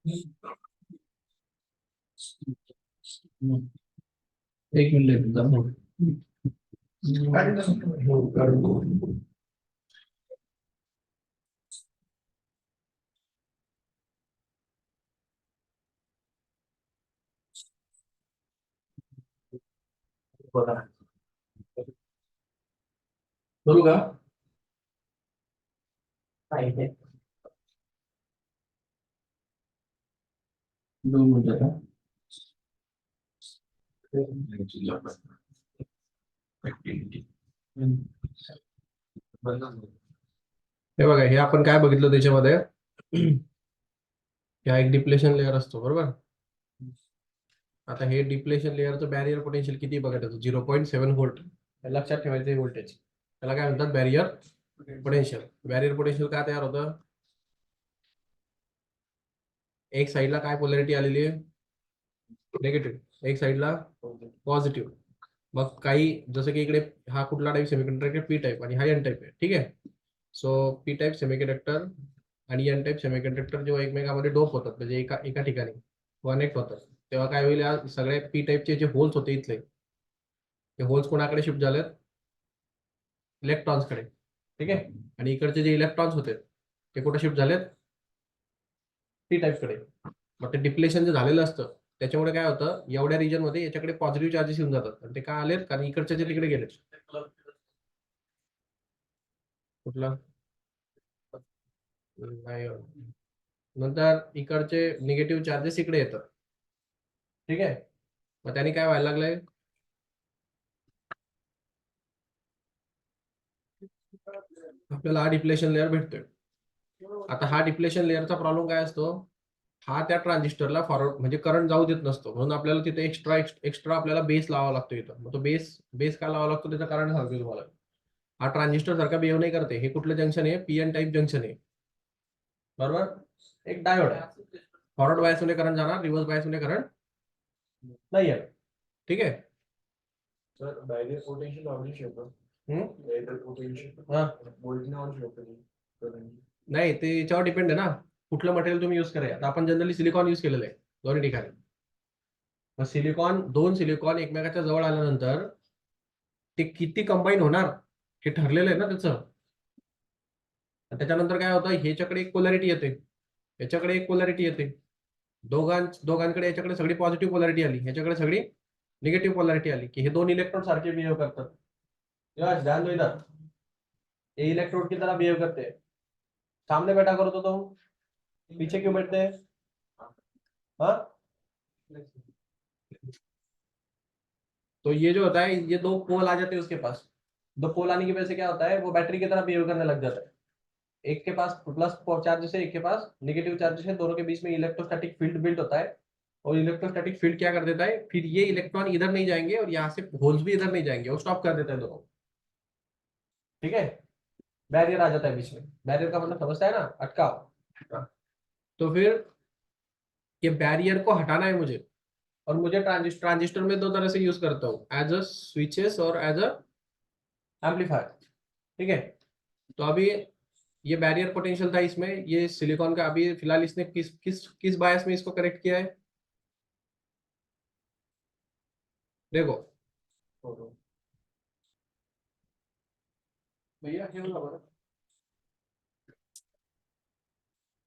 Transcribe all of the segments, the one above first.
एक मिनिट एकदम करू का? दोन मिनिटं हे बघा, हे आपण काय बघितलं त्याच्यामध्ये हा एक डिप्लेशन लेअर असतो, बरोबर. आता हे डिप्लेशन लेअरचं बॅरियर पोटेन्शियल किती बघायचं? 0.7 व्होल्ट. लक्षात ठेवायचं व्होल्टेज, त्याला काय म्हणतात? Barrier potential. बॅरियर पोटेन्शियल काय तयार होतं? एक साईडला काय पोलॅरिटी आलेली आहे? निगेटिव्ह. एक साईडला पॉझिटिव्ह. मग काही जसं की इकडे हा कुठला टाईप सेमीकंडक्टर? पी टाईप, आणि हा एन टाईप आहे. ठीक आहे. सो पी टाईप सेमीकंडक्टर आणि एन टाईप सेमीकंडक्टर जेव्हा एकमेकांमध्ये डोप होतात, म्हणजे एका एका ठिकाणी कनेक्ट होतात, तेव्हा काय होईल? या सगळे पी टाईपचे जे होल्स होते इथले, ते होल्स कोणाकडे शिफ्ट झालेत? इलेक्ट्रॉन्सकडे. ठीक आहे. आणि इकडचे जे इलेक्ट्रॉन्स होते ते कुठे शिफ्ट झालेत? पी टाईपकडे. मग ते डिप्लेशन जे झालेलं असतं त्याच्यामुळे काय होतं? एवढ्या रिजन मध्ये याच्याकडे पॉझिटिव्ह चार्जेस येऊन जातात, आणि ते काय आलेत? कारण इकडचे जे तिकडे गेले. कुठला? नाही. नंतर इकडचे निगेटिव्ह चार्जेस इकडे येतात. ठीक आहे. मग त्याने काय व्हायला लागलंय? आपल्याला हा डिप्लेशन लेअर भेटतोय. आता हा डिप्लेशन लेअरचा प्रॉब्लेम काय असतो? हा त्या ट्रान्झिस्टरला फॉरवर्ड म्हणजे करंट जाऊ देत नसतो, म्हणून आपल्याला तिथे एक्स्ट्रा आपल्याला बेस लावावा लागतो इथं. मग तो बेस बेस का लावावा लागतो त्याचं कारण सांगतो तुम्हाला. हा ट्रान्झिस्टर सारखा बिहेव नाही करते. हे कुठलं जंक्शन आहे? पीएन टाईप जंक्शन आहे, बरोबर. एक डायोड आहे. फॉरवर्ड बायस मध्ये करंट जाणार, रिव्हर्स बायस मध्ये करंट नाही आहे. ठीक आहे. सर बॅरियर पोटेन्शियल आवडू शकतो. बॅरियर पोटेन्शियल हा, व्होल्टने आवडू शकतो. नाही, ते याच्यावर डिपेंड आहे ना, कुठलं मटेरियल तुम्ही यूज करा. आता आपण जनरली सिलिकॉन यूज केलेलं आहे दोन्ही ठिकाणी. मग दोन सिलिकॉन एकमेकाच्या जवळ आल्यानंतर ते किती कंबाईन होणार हे ठरलेलं आहे ना त्याचं. त्याच्यानंतर काय होतं? ह्याच्याकडे एक पोलॅरिटी येते, याच्याकडे एक पोलॅरिटी येते. दोघांकडे याच्याकडे सगळी पॉझिटिव्ह पोलॅरिटी आली, ह्याच्याकडे सगळी निगेटिव्ह पोलॅरिटी आली, की हे दोन इलेक्ट्रॉन सारखे बिहेव करतात. यस, ध्यान दो इधर. ये इलेक्ट्रोड की तरह बिहेव करते हैं. सामने बैठा करो तो तुम पीछे क्यों बैठते हैं? हाँ, तो ये जो होता है, ये दो पोल आ जाते हैं उसके पास. दो पोल आने की वजह से क्या होता है? वो बैटरी की तरह बिहेव करने लग जाता है. एक के पास प्लस चार्जेस है, एक के पास नेगेटिव चार्जेस है, दोनों के बीच में इलेक्ट्रोस्टैटिक फील्ड बिल्ड होता है. और इलेक्ट्रोस्टैटिक फील्ड क्या कर देता है? फिर ये इलेक्ट्रॉन इधर नहीं जाएंगे और यहाँ से होल्स भी इधर नहीं जाएंगे, वो स्टॉप कर देता है दोनों. ठीक है. बैरियर आ जाता है बीच में. बैरियर का मतलब समझता है ना? अटकाव. तो फिर ये बैरियर को हटाना है मुझे, और मुझे ट्रांजिस्टर में दो तरह से यूज करता हूँ, एज अ स्विचेस और एज अ एम्पलीफायर. ठीक है. तो अभी ये बैरियर पोटेंशियल था इसमें, ये सिलिकॉन का. अभी फिलहाल इसने किस किस किस बायस में इसको करेक्ट किया है? देखो भैया,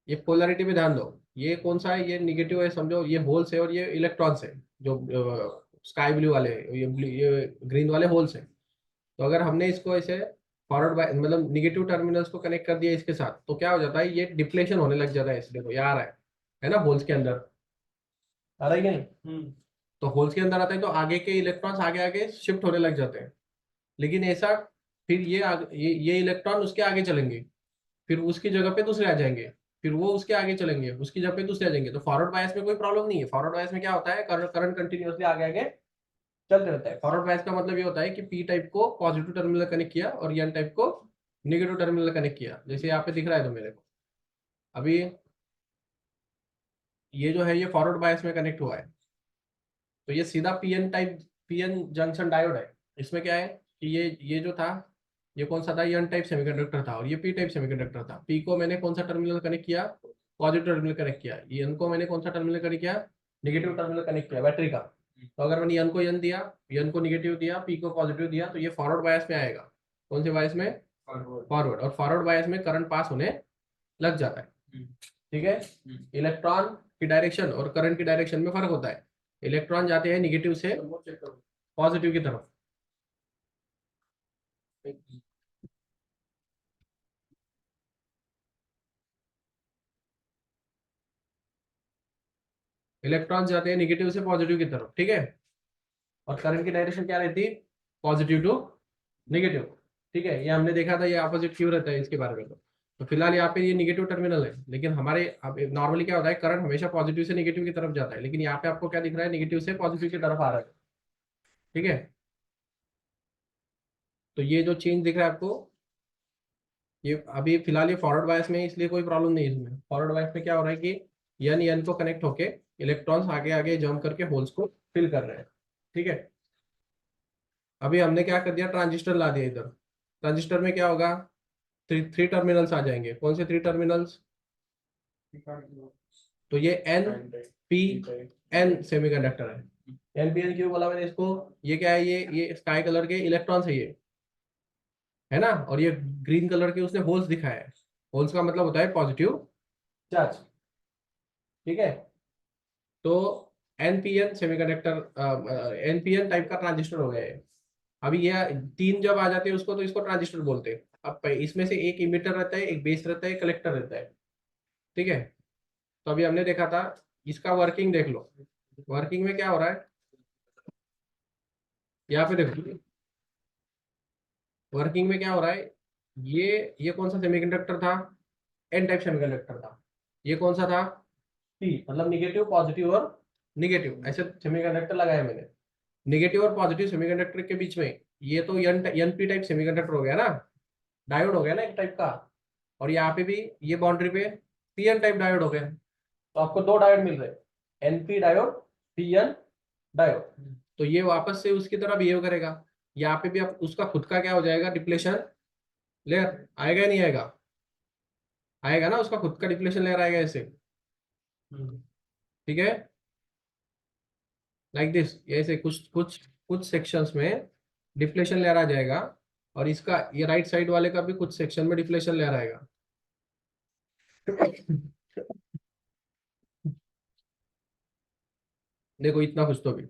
ये पोलैरिटी पे ध्यान दो. ये कौन सा है? ये निगेटिव है समझो, ये होल्स है, और ये इलेक्ट्रॉन्स है जो स्काई ब्लू वाले, ये ग्रीन वाले होल्स है. तो अगर हमने इसको ऐसे फॉरवर्ड बाय मतलब निगेटिव टर्मिनल्स को कनेक्ट कर दिया इसके साथ, तो क्या हो जाता है? ये डिप्लेशन होने लग जाता है. इस देखो यहाँ आ रहा है ना, होल्स के अंदर आ रहा है कि नहीं? तो होल्स के अंदर आता है तो आगे के इलेक्ट्रॉन्स आगे आगे शिफ्ट होने लग जाते हैं. लेकिन ऐसा फिर ये इलेक्ट्रॉन उसके आगे चलेंगे, फिर उसकी जगह पे दूसरे आ जाएंगे, फिर वो उसके आगे चलेंगे, उसकी जगह पे दूसरे आ जाएंगे. तो फॉरवर्ड बायस में कोई प्रॉब्लम नहीं है. फॉरवर्ड बायस में क्या होता है? करंट कंटिन्यूअसली आगे आगे चलते रहता है. फॉरवर्ड बायस का मतलब ये होता है कि पी टाइप को पॉजिटिव टर्मिनल कनेक्ट किया और एन टाइप को नेगेटिव टर्मिनल कनेक्ट किया, जैसे यहाँ पे दिख रहा है तो मेरे को. अभी ये जो है ये फॉरवर्ड बायस में कनेक्ट हुआ है, तो ये सीधा पीएन जंक्शन डायोड है. इसमें क्या है कि ये जो था, ये कौन सा था? ये एन टाइप सेमीकंडक्टर था, और ये पी टाइप सेमीकंडक्टर था. पी को मैंने कौन सा टर्मिनल कनेक्ट किया? पॉजिटिव टर्मिनल कनेक्ट किया, ये एन को मैंने कौन सा टर्मिनल कनेक्ट किया, नेगेटिव टर्मिनल कनेक्ट किया बैटरी का। तो अगर मैंने एन को एन दिया, एन को नेगेटिव दिया, पी को पॉजिटिव दिया, तो ये फॉरवर्ड बायस में आएगा। कौन से बायस में, फॉरवर्ड। और फॉरवर्ड बायस में करंट पास होने लग जाता है, ठीक है। इलेक्ट्रॉन की डायरेक्शन और करंट की डायरेक्शन में फर्क होता है, इलेक्ट्रॉन जाते हैं निगेटिव से पॉजिटिव की तरफ। इलेक्ट्रॉन जाते हैं निगेटिव से पॉजिटिव की तरफ, ठीक है। और करंट की डायरेक्शन क्या रहती है, पॉजिटिव टू नेगेटिव, ठीक है। ये हमने देखा था, ये अपोजिट क्यों रहता है इसके बारे में। तो फिलहाल यहाँ पे ये निगेटिव टर्मिनल है, लेकिन हमारे अब नॉर्मली क्या होता है, करंट हमेशा पॉजिटिव से निगेटिव की तरफ जाता है, लेकिन यहाँ पे आपको क्या दिख रहा है, निगेटिव से पॉजिटिव की तरफ आ रहा है, ठीक है। तो ये जो चेंज दिख रहा है आपको, ये अभी फिलहाल ये फॉरवर्ड बायस में है, इसलिए कोई प्रॉब्लम नहीं है इसमें। फॉरवर्ड बायस में क्या हो रहा है कि एन एन को कनेक्ट होके इलेक्ट्रॉन्स आगे आगे जम्प करके होल्स को फिल कर रहे हैं, ठीक है। अभी हमने क्या कर दिया, ट्रांजिस्टर ला दिया इधर। ट्रांजिस्टर में क्या होगा, थ्री टर्मिनल्स आ जाएंगे। कौन से थ्री टर्मिनल्स, तो ये एन पी एन सेमीकंडक्टर है। एन पी एन क्यों बोला मैंने इसको, ये क्या है, ये स्काई कलर के इलेक्ट्रॉन्स है ये, है ना। और ये ग्रीन कलर के उसने होल्स दिखाया है, होल्स का मतलब होता है पॉजिटिव चार्ज, ठीक है। तो एनपीएन सेमीकंडक्टर, एनपीएन टाइप का ट्रांजिस्टर हो गया है। अभी ये तीन जब आ जाते हैं उसको, तो इसको ट्रांजिस्टर बोलते हैं। अब इसमें से एक इमिटर रहता है, एक बेस रहता है, एक कलेक्टर रहता है, ठीक है। तो अभी हमने देखा था, इसका वर्किंग देख लो। वर्किंग में क्या हो रहा है, यहाँ पे देखो, वर्किंग में क्या हो रहा है, ये कौन सा सेमीकंडक्टर था, एन टाइप सेमीकंडक्टर था। ये कौन सा था, पी, मतलब निगेटिव पॉजिटिव और निगेटिव ऐसे सेमीकंडक्टर लगाए मैंने। निगेटिव और पॉजिटिव सेमीकंडक्टर के बीच में ये तो एन पी टाइप सेमीकंडक्टर हो गया ना, डायोड हो गया ना एक टाइप का। और यहाँ पे भी ये बाउंड्री पे पी एन टाइप डायोड हो गया। तो आपको दो डायोड मिल रहे, N P diode, P N diode. तो ये वापस से उसकी तरह बिहेव करेगा। यहाँ पे भी आप उसका खुद का क्या हो जाएगा, डिप्लेशन लेयर आएगा या नहीं आएगा, आएगा ना, उसका खुद का डिप्लेशन लेयर आएगा ऐसे, ठीक है, लाइक दिस। ऐसे कुछ कुछ कुछ सेक्शंस में डिफ्लेशन लेयर आ जाएगा, और इसका ये राइट साइड वाले का भी कुछ सेक्शन में डिफ्लेशन लेयर आएगा। देखो इतना कुछ तो भी।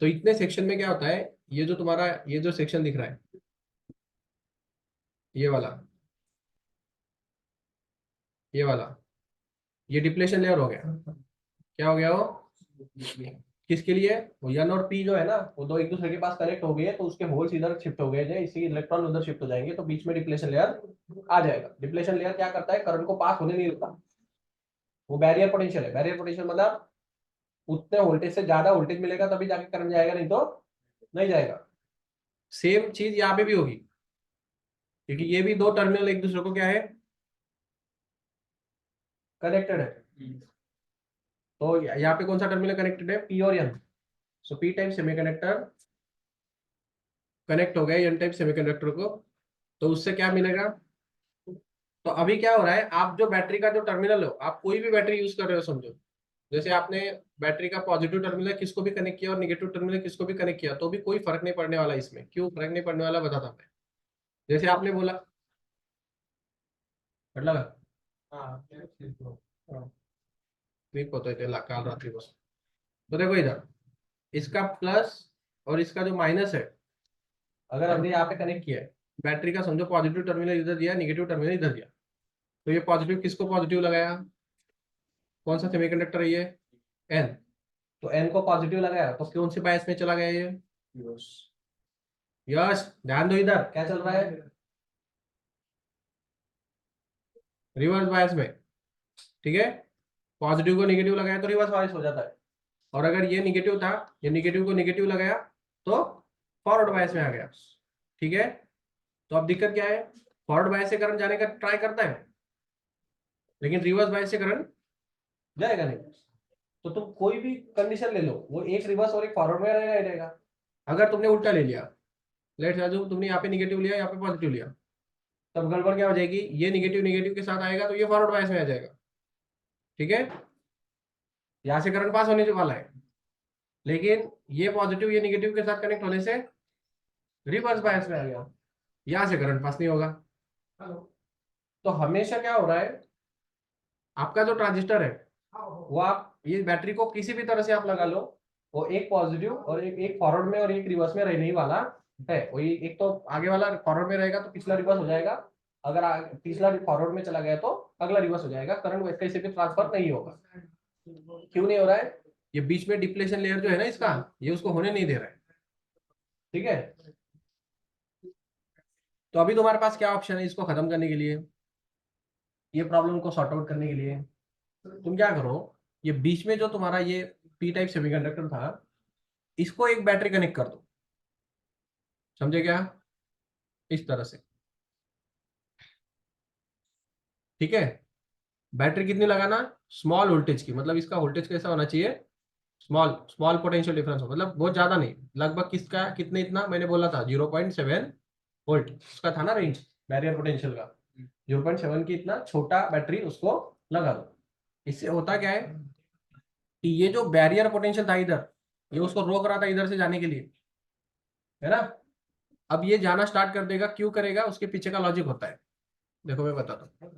तो इतने सेक्शन में क्या होता है, ये जो तुम्हारा ये जो सेक्शन दिख रहा है, ये वाला, ये वाला, ये डिप्लेशन लेयर हो गया। क्या हो गया वो, किसके लिए, वो एन और पी जो है ना, वो दो एक दूसरे के पास कनेक्ट हो गए, तो उसके होल्स इधर शिफ्ट हो गए थे, इसी इलेक्ट्रॉन उधर शिफ्ट हो जाएंगे, तो बीच में डिप्लेशन लेयर आ जाएगा। डिप्लेशन लेयर क्या करता है, करंट को पास होने नहीं देता। वो बैरियर पोटेंशियल है। बैरियर पोटेंशियल मतलब उतने वोल्टेज से ज्यादा वोल्टेज मिलेगा तभी जाके करंट जाएगा, नहीं तो नहीं जाएगा। सेम चीज यहाँ पे भी होगी, क्योंकि ये भी दो टर्मिनल एक दूसरे को क्या है, कनेक्टेड है। तो यहाँ पे कौन सा टर्मिनल कनेक्टेड है, पी और एन। सो पी टाइप सेमीकंडक्टर कनेक्ट हो गया एन टाइप सेमीकंडक्टर को, तो उससे क्या मिलेगा। तो अभी क्या हो रहा है, आप जो बैटरी का जो टर्मिनल हो, आप कोई भी बैटरी यूज कर रहे हो समझो, जैसे आपने बैटरी का पॉजिटिव टर्मिनल किसको भी कनेक्ट किया और निगेटिव टर्मिनल किसको भी कनेक्ट किया, तो भी कोई फर्क नहीं पड़ने वाला इसमें। क्यों फर्क नहीं पड़ने वाला बताता मैं। जैसे आपने बोला, मतलब हाँ, ट्रिप होते थे काल रात्रि बस। तो देखो इधर, इसका प्लस और इसका जो माइनस है, अगर हमने यहाँ पे कनेक्ट किया है बैटरी का, समझो पॉजिटिव टर्मिनल इधर दिया, निगेटिव टर्मिनल इधर दिया, तो ये पॉजिटिव किसको पॉजिटिव लगाया, कौन सा सेमीकंडक्टर है ये, एन। तो एन को पॉजिटिव लगाया तो कौन सी बायस में चला गया ये, यस। ध्यान दो इधर क्या चल रहा है, रिवर्स बायस में, ठीक है। पॉजिटिव को नेगेटिव लगाया तो रिवर्स बायस हो जाता है, और अगर ये निगेटिव था, ये निगेटिव को नेगेटिव लगाया तो फॉरवर्ड बायस में आ गया, ठीक है। तो अब दिक्कत क्या है, फॉरवर्ड बायस से करंट जाने का ट्राई करता है, लेकिन रिवर्स बायस से करंट जाएगा नहीं। तो तुम कोई भी कंडीशन ले लो, वो एक रिवर्स और एक फॉरवर्ड में रहेगा ही रहेगा। अगर तुमने उल्टा ले लिया, लेट्स सपोज तुमने यहाँ पे निगेटिव लिया, यहाँ पे पॉजिटिव लिया, तब गड़बड़ क्या हो जाएगी, ये निगेटिव निगेटिव के साथ आएगा तो ये फॉरवर्ड बायस में आ जाएगा। ठीक है, यहां से करंट पास होने वाला है, लेकिन ये पॉजिटिव ये निगेटिव के साथ कनेक्ट होने से रिवर्स बायस में आ गया, यहां से करंट पास नहीं होगा। तो हमेशा क्या हो रहा है, आपका जो ट्रांजिस्टर है वो आप ये बैटरी को किसी भी तरह से आप लगा लो, वो एक पॉजिटिव और एक फॉरवर्ड में और एक रिवर्स में रहने ही वाला है। वो एक तो आगे वाला फॉरवर्ड में रहेगा तो पिछला रिवर्स हो जाएगा, अगर पिछला फॉरवर्ड में चला गया तो अगला रिवर्स हो जाएगा, करंट कैसे भी ट्रांसफर नहीं होगा। क्यों नहीं हो रहा है, ये बीच में डिप्लेशन लेयर जो है ना इसका, ये उसको होने नहीं दे रहा है। ठीक है, तो अभी तुम्हारे पास क्या ऑप्शन है इसको खत्म करने के लिए, ये प्रॉब्लम को सॉर्ट आउट करने के लिए तुम क्या करो, ये बीच में जो तुम्हारा ये पी टाइप सेमीकंडक्टर था इसको एक बैटरी कनेक्ट कर दो। समझे क्या, इस तरह से। ठीक है, बैटरी कितनी लगाना, स्मॉल वोल्टेज की, मतलब इसका वोल्टेज कैसा होना चाहिए, स्मॉल स्मॉल पोटेंशियल डिफरेंस हो, मतलब बहुत ज्यादा नहीं, लगभग किसका कितने, इतना मैंने बोला था 0.7 वोल्ट उसका था ना रेंज बैरियर पोटेंशियल का, 0.7 की इतना छोटा बैटरी उसको लगा दो। इससे होता क्या है कि ये जो बैरियर पोटेंशियल था इधर, ये उसको रोक रहा था इधर से जाने के लिए, है ना, अब ये जाना स्टार्ट कर देगा। क्यों करेगा, उसके पीछे का लॉजिक होता है, देखो मैं बताता हूँ।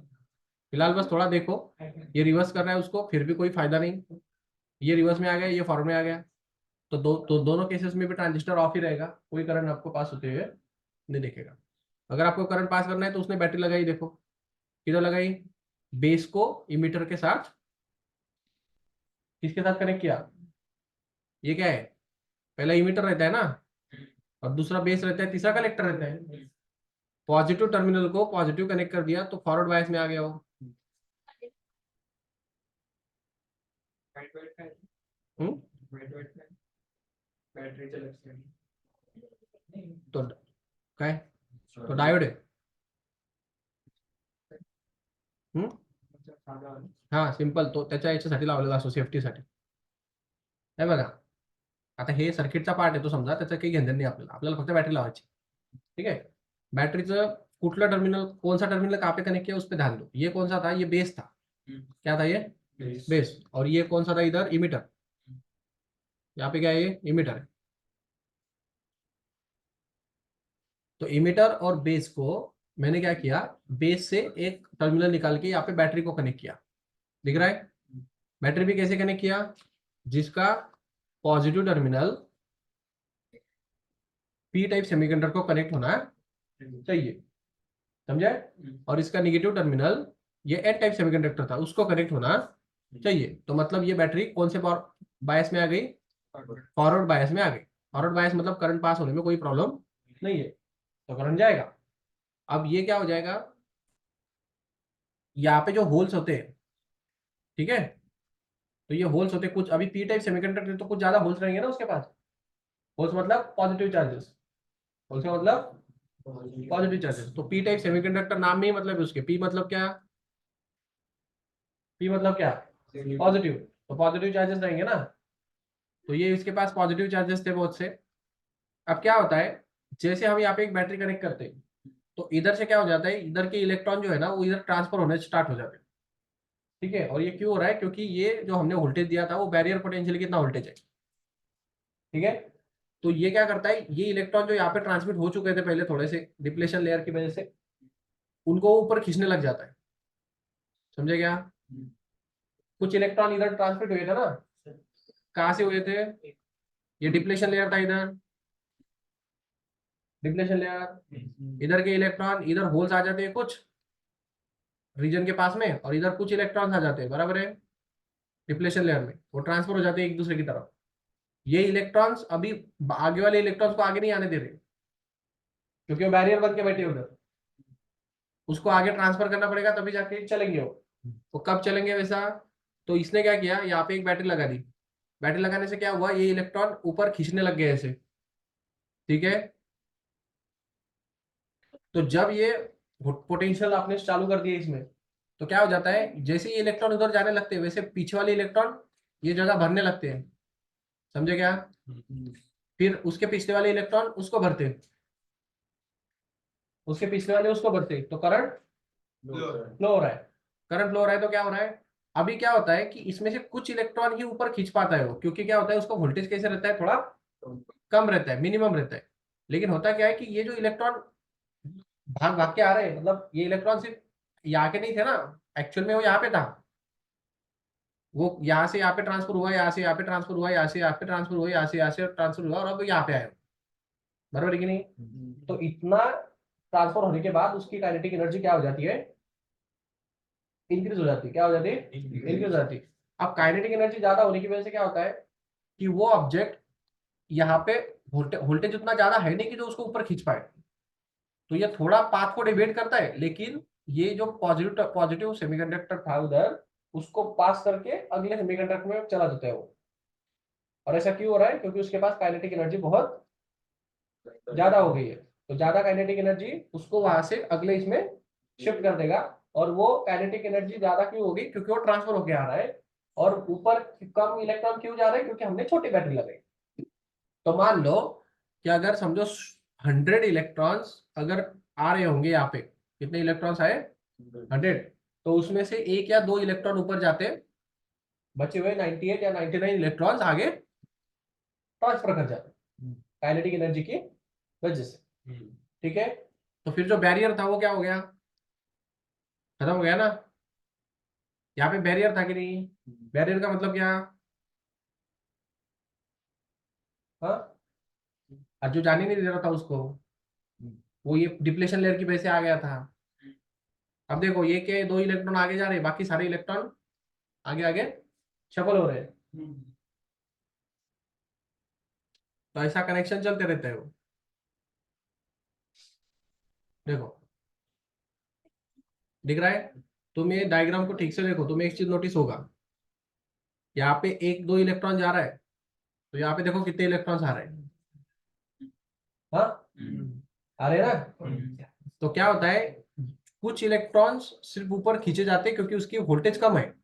फिलहाल बस थोड़ा देखो, ये रिवर्स कर रहा है उसको, फिर भी कोई फायदा नहीं, ये रिवर्स में आ गया, ये फॉरवर्ड में आ गया, तो दोनों केसेस में भी ट्रांजिस्टर ऑफ ही रहेगा, कोई करंट आपको पास होते हुए नहीं दिखेगा। अगर आपको करंट पास करना है तो उसने बैटरी लगाई, देखो किधर लगाई, बेस को इमीटर के साथ, किसके साथ कनेक्ट किया, ये क्या है, पहला इमीटर रहता है ना, और दूसरा बेस रहता है, तीसरा कलेक्टर रहता है। पॉजिटिव टर्मिनल को पॉजिटिव कनेक्ट कर दिया तो फॉरवर्ड बायस में आ गया वो। हम्म, तो काय तो डायोड आहे. हम्म, हा सिंपल, तो त्याच्या याच्यासाठी लावलेला असतो सेफ्टीसाठी. हे बघा, आता हे सर्किटचा पार्ट आहे तो, समजा त्याचं काही घेणं नाही आपल्याला, आपल्याला फक्त बॅटरी लावायची. ठीक है, बैटरीचं कुठला टर्मिनल, कौन सा टर्मिनल कहाँ पे कनेक्ट किया उस पर ध्यान दो। ये कौन सा था, ये बेस था, क्या था ये बेस, और ये कौन सा था इधर, इमीटर, यहाँ पे क्या है, ये इमीटर है। तो इमीटर और बेस को मैंने क्या किया, बेस से एक टर्मिनल निकाल के यहाँ पे बैटरी को कनेक्ट किया, दिख रहा है। बैटरी भी कैसे कनेक्ट किया, जिसका positive terminal P type semiconductor को कनेक्ट होना चाहिए, समझे, और इसका निगेटिव टर्मिनल ये एन टाइप सेमीकंडक्टर था उसको कनेक्ट होना चाहिए। तो मतलब ये बैटरी कौन से बायस में आ गई, फॉरवर्ड बायस में आ गई। फॉरवर्ड बायस मतलब करंट पास होने में कोई प्रॉब्लम नहीं है, तो करंट जाएगा। अब ये क्या हो जाएगा, यहाँ पे जो होल्स होते हैं, ठीक है, तो ये होल्स होते कुछ, अभी पी टाइप सेमीकंडक्टर तो कुछ ज्यादा होल्स रहेंगे ना उसके पास, होल्स मतलब पॉजिटिव चार्जेस, होल्स का मतलब पॉजिटिव चार्जेस। तो पी टाइप सेमीकंडक्टर नाम में ही मतलब है उसके, पी मतलब क्या, पी मतलब क्या, पॉजिटिव, तो पॉजिटिव चार्जेस रहेंगे ना, तो ये इसके पास पॉजिटिव चार्जेस थे बहुत से। अब क्या होता है, जैसे हम यहाँ पे एक बैटरी कनेक्ट करते हैं तो इधर से क्या हो जाता है, इधर के इलेक्ट्रॉन जो है ना वो इधर ट्रांसफर होने स्टार्ट हो जाते हैं। ठीक है, और ये क्यों हो रहा है, क्योंकि ये जो हमने वोल्टेज दिया था वो बैरियर पोटेंशियल कितना वोल्टेज है। ठीक है, तो ये क्या करता है, ये इलेक्ट्रॉन जो यहाँ पे ट्रांसमिट हो चुके थे पहले थोड़े से डिप्लेशन लेयर की वजह से, उनको ऊपर खींचने लग जाता है। समझे क्या, कुछ इलेक्ट्रॉन इधर ट्रांसमिट हुए थे ना, कहाँ से हुए थे, ये डिप्लेशन लेयर था इधर, डिप्लेशन लेयर, इधर के इलेक्ट्रॉन इधर होल्स आ जाते हैं कुछ रीजन के पास में, और इधर कुछ इलेक्ट्रॉन्स आ जाते हैं, बराबर है, डिप्लेशन लेयर में वो ट्रांसफर हो जाते हैं एक दूसरे की तरफ। ये इलेक्ट्रॉन्स अभी आगे वाले इलेक्ट्रॉन्स को आगे नहीं आने दे रहे, क्योंकि वो बैरियर बन के बैठे उधर, उसको आगे ट्रांसफर करना पड़ेगा तभी जाके चलेंगे वो। तो कब चलेंगे वैसा, तो इसने क्या किया, यहाँ पे एक बैटरी लगा दी, बैटरी लगाने से क्या हुआ, ये इलेक्ट्रॉन ऊपर खींचने लग गए ऐसे। ठीक है, तो जब ये पोटेंशियल आपने चालू कर दिया इसमें, तो क्या हो जाता है, जैसे ही इलेक्ट्रॉन उधर जाने लगते हैं वैसे पीछे वाले इलेक्ट्रॉन ये जगह भरने लगते हैं। समझे क्या, फिर उसके पिछले वाले इलेक्ट्रॉन उसको भरते हैं। उसके पिछले वाले उसको बढ़ते, तो करंट फ्लो हो रहा है। करंट फ्लो हो रहा है तो क्या हो रहा है, अभी क्या होता है कि इसमें से कुछ इलेक्ट्रॉन ही ऊपर खींच पाता है वो, क्योंकि क्या होता है उसका वोल्टेज कैसे रहता है, थोड़ा कम रहता है, मिनिमम रहता है। लेकिन होता क्या है कि ये जो इलेक्ट्रॉन भाग भाग के आ रहे हैं, मतलब ये इलेक्ट्रॉन सिर्फ यहाँ के नहीं थे ना, एक्चुअल में वो यहाँ पे था, वो यहाँ से यहाँ पे ट्रांसफर हुआ, यहाँ से यहाँ पे ट्रांसफर हुआ, यहाँ से यहाँ पे ट्रांसफर हुआ, यहाँ से यहाँ से ट्रांसफर हुआ, और अब यहाँ पे आया, बराबर है कि नहीं। तो इतना ट्रांसफर होने के बाद उसकी काइनेटिक एनर्जी क्या हो जाती है, इंक्रीज हो जाती है। क्या हो जाती है, इंक्रीज हो जाती है। अब काइनेटिक एनर्जी ज्यादा होने की वजह से क्या होता है कि वो ऑब्जेक्ट यहाँ पे वोल्टेज उतना ज्यादा है नहीं कि जो उसको ऊपर खींच पाए, तो ये थोड़ा पाथ को डिवाइड करता है, लेकिन ये जो पॉजिटिव पॉजिटिव सेमीकंडक्टर था उधर, उसको पास करके अगले सेमीकंडक्टर में चला जाता है वो। और ऐसा क्यों हो रहा है, क्योंकि उसके पास काइनेटिक एनर्जी बहुत ज्यादा हो गई है, तो ज्यादा काइनेटिक एनर्जी उसको वहां से अगले इसमें शिफ्ट कर देगा। और वो काइनेटिक एनर्जी ज्यादा क्यों होगी, क्योंकि वो ट्रांसफर होके आ रहा है, और ऊपर कम इलेक्ट्रॉन क्यों जा रहे हैं, क्योंकि हमने छोटी बैटरी लगाई। तो मान लो कि अगर समझो 100 इलेक्ट्रॉन्स अगर आ रहे होंगे यहाँ पे, कितने इलेक्ट्रॉन्स आए, 100, तो उसमें से एक या दो इलेक्ट्रॉन ऊपर जाते, बचे हुए 98 या 99 इलेक्ट्रॉन्स आगे ट्रांसफर कर जाते काइनेटिक एनर्जी की वजह से। ठीक है, तो फिर जो बैरियर था वो क्या हो गया, खत्म हो गया ना। यहाँ पे बैरियर था कि नहीं, बैरियर का मतलब क्या, हाँ, आज जो जाने नहीं दे रहा था उसको, वो ये डिप्लेशन लेयर की वजह से आ गया था। अब देखो ये के दो इलेक्ट्रॉन आगे जा रहे हैं, बाकी सारे इलेक्ट्रॉन आगे आगे शफल हो रहे हैं। तो ऐसा कनेक्शन चलते रहते हैं वो। देखो दिख रहा है, तुम ये डायग्राम को ठीक से देखो, तुम्हें एक चीज नोटिस होगा, यहाँ पे एक दो इलेक्ट्रॉन जा रहा है, तो यहाँ पे देखो कितने इलेक्ट्रॉन्स आ रहे हैं, हाँ, आ रहे हैं ना। तो क्या होता है, कुछ इलेक्ट्रॉन्स सिर्फ ऊपर खींचे जाते हैं क्योंकि उसकी वोल्टेज कम है,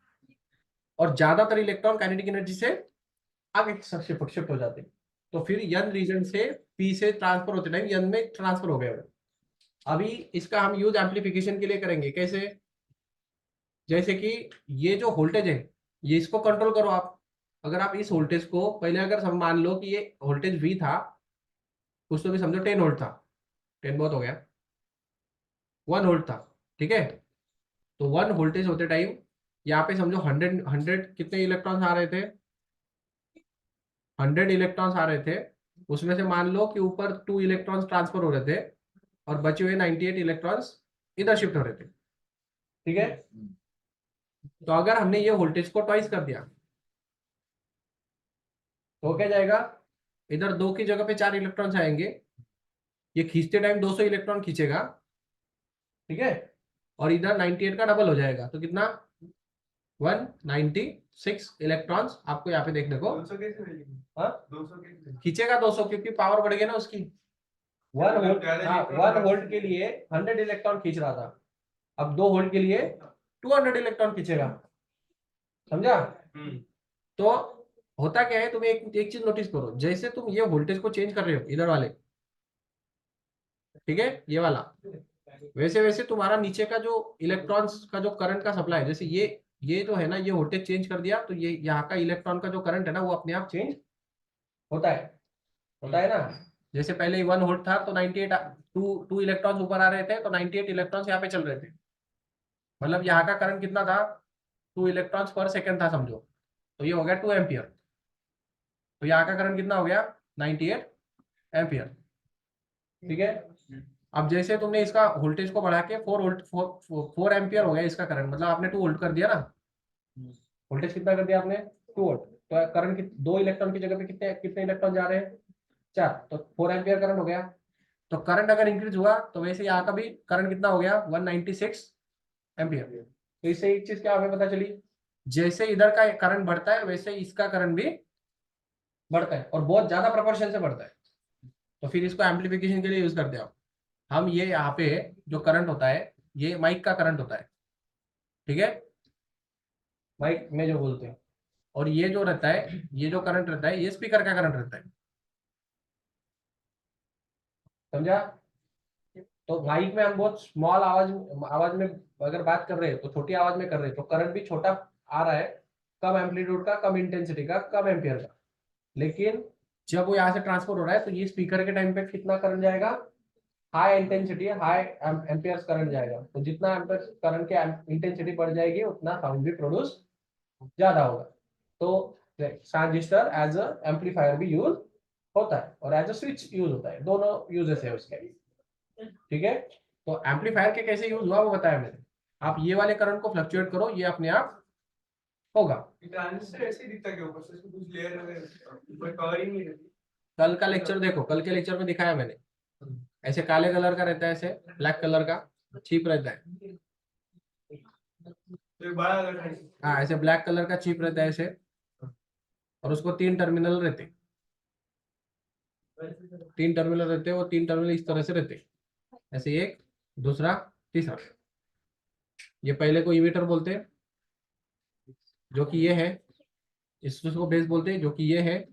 और ज्यादातर इलेक्ट्रॉन काइनेटिक एनर्जी से आगे शिफ्ट हो जाते हैं। तो फिर यन रीजन से पी से ट्रांसफर होते टाइम यन में ट्रांसफर हो गया वो। अभी इसका हम यूज एम्पलीफिकेशन के लिए करेंगे, कैसे, जैसे कि ये जो वोल्टेज है, ये इसको कंट्रोल करो आप। अगर आप इस वोल्टेज को पहले अगर हम मान लो कि ये वोल्टेज वी था, कुछ तो भी समझो 10 वोल्ट था, 10 बहुत हो गया, 1 वोल्ट था, ठीक है। तो 1 वोल्टेज होते टाइम यहाँ पे समझो 100 कितने इलेक्ट्रॉन्स आ रहे थे, 100 इलेक्ट्रॉन्स आ रहे थे। उसमें से मान लो कि ऊपर 2 इलेक्ट्रॉन्स ट्रांसफर हो रहे थे, और बचे हुए 98 इलेक्ट्रॉन्स इधर शिफ्ट हो रहे थे, ठीक है। तो अगर हमने ये वोल्टेज को ट्वाइस कर दिया, तो क्या जाएगा, इधर 2 की जगह पे 4 इलेक्ट्रॉन्स आएंगे, ये खींचते टाइम 200 इलेक्ट्रॉन खींचेगा, ठीक है। और इधर 98 का डबल हो जाएगा, तो कितना, 196 इलेक्ट्रॉन्स आपको यहाँ पे देखने को, 200 कैसे मिलेगी? हाँ, 200 कैसे? खींचेगा 200, क्योंकि पावर बढ़ गई ना उसकी। 1 वोल्ट, हाँ, 1 वोल्ट के लिए 100 इलेक्ट्रॉन खींच रहा था, अब 2 वोल्ट के लिए 200 इलेक्ट्रॉन खींचेगा, समझा। तो होता क्या है, तुम्हें एक चीज नोटिस करो, जैसे तुम ये वोल्टेज को चेंज कर रहे हो इधर वाले, ठीक है, ये वाला, वैसे वैसे तुम्हारा नीचे का जो इलेक्ट्रॉन्स का जो करंट का सप्लाई, जैसे ये जो है ना, ये वोल्टेज चेंज कर दिया, तो ये यहाँ का इलेक्ट्रॉन का जो करंट है ना, वो अपने आप चेंज होता है, होता है ना। जैसे पहले 1 वोल्ट था तो 98 टू इलेक्ट्रॉन्स ऊपर आ रहे थे, तो 98 इलेक्ट्रॉन्स यहाँ पे चल रहे थे, मतलब यहाँ का करंट कितना था, 2 इलेक्ट्रॉन्स पर सेकेंड था समझो, तो ये हो गया 2 एम्पियर। तो यहाँ का करंट कितना हो गया, 98 एम्पियर, ठीक है। अब जैसे तुमने इसका वोल्टेज को बढ़ा के 4 वोल्ट 4 एम्पियर हो गया इसका करंट, मतलब आपने 2 वोल्ट कर दिया ना, वोल्टेज कितना कर दिया आपने, 2 वोल्ट। तो करंट की 2 इलेक्ट्रॉन की जगह पे कितने कितने इलेक्ट्रॉन जा रहे हैं, 4, तो 4 एम्पियर करंट हो गया। तो करंट अगर इंक्रीज हुआ तो वैसे यहाँ का भी करंट कितना हो गया, 196 एम्पियर। तो इससे एक चीज क्या हमें पता चली, जैसे इधर का करंट बढ़ता है वैसे इसका करंट भी बढ़ता है, और बहुत ज्यादा प्रोपोर्शन से बढ़ता है। तो फिर इसको एम्पलीफिकेशन के लिए यूज करते हैं हम। ये यहाँ पे जो करंट होता है, ये माइक का करंट होता है, ठीक है, माइक में जो बोलते हैं। और ये जो रहता है, ये जो करंट रहता है, ये स्पीकर का करंट रहता है, समझा। तो माइक में हम बहुत स्मॉल आवाज में अगर बात कर रहे हैं तो छोटी आवाज में कर रहे हैं तो करंट भी छोटा आ रहा है, कम एम्पलीट्यूड का, कम इंटेंसिटी का, कम एम्पियर का। लेकिन जब वो यहाँ से ट्रांसफर हो रहा है तो ये स्पीकर के टाइम पे कितना करंट जाएगा, high intensity, high amperes current जाएगा। तो जितना एम्पियर करंट की इंटेंसिटी बढ़ जाएगी उतना साउंड भी प्रोड्यूस ज्यादा होगा। तो ट्रांजिस्टर एज अ एम्पलीफायर भी यूज होता है और एज अ स्विच यूज होता है, दोनों यूजेस है उसके। ठीक है, तो एम्पलीफायर के कैसे यूज हुआ वो बताया मैंने। आप ये वाले करंट को फ्लक्चुएट करो, ये अपने आप होगा। ट्रांजिस्टर ऐसे ही दिखता है क्या ऊपर से, इसको कुछ लेयर ऊपर कवरिंग नहीं रहती? कल का लेक्चर देखो, कल के लेक्चर में दिखाया मैंने, ऐसे काले कलर का रहता है, ऐसे ब्लैक कलर का चिप रहता है। तो बड़ा अलग है। हाँ, ऐसे ब्लैक कलर का चिप रहता है ऐसे, और उसको 3 टर्मिनल रहते हैं। 3 टर्मिनल रहते हैं, वो 3 टर्मिनल इस तरह से रहते हैं, ऐसे एक, दूसरा, तीसरा। ये पहले को इमीटर बोलते हैं जो कि ये है, इसको बेस बोलते हैं जो कि ये है,